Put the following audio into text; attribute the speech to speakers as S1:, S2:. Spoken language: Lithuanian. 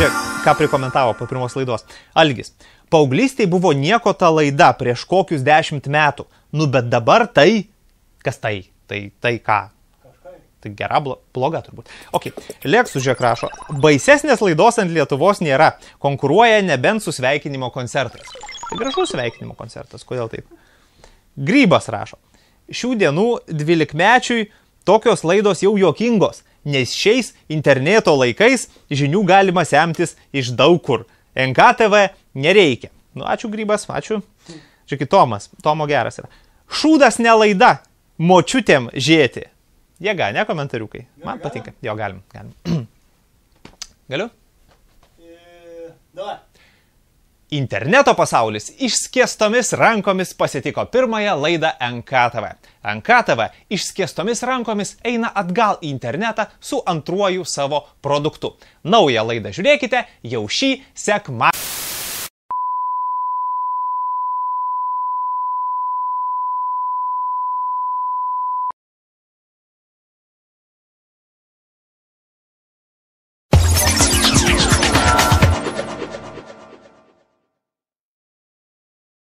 S1: Žiūrėk, ką prikomentavo po pirmos laidos. Algis. Paauglystėje buvo nieko ta laida prieš kokius 10 metų. Nu, bet dabar tai... Kas tai? Tai ką? Tai gera, bloga turbūt. Ok, Leksu žiūrėk rašo. Baisesnės laidos ant Lietuvos nėra. Konkuruoja nebent su sveikinimo koncertais. Tai gražus sveikinimo koncertas. Kodėl taip? Grybas rašo. Šių dienų 12-mečiui tokios laidos jau juokingos, nes šiais interneto laikais žinių galima semtis iš daug kur. NKTV nereikia. Nu, ačiū Grybas, ačiū. Čia Tomas, Tomo geras yra. Šūdas ne laida, močiutėm žiūrėti. Jėga, ne komentariukai. Man patinka. Jo, galim. Galiu?
S2: Davai.
S1: Interneto pasaulis išskėstomis rankomis pasitiko pirmąją laidą NKTV. NKTV išskėstomis rankomis eina atgal į internetą su antruoju savo produktu. Naują laidą žiūrėkite jau šį sekmadienį.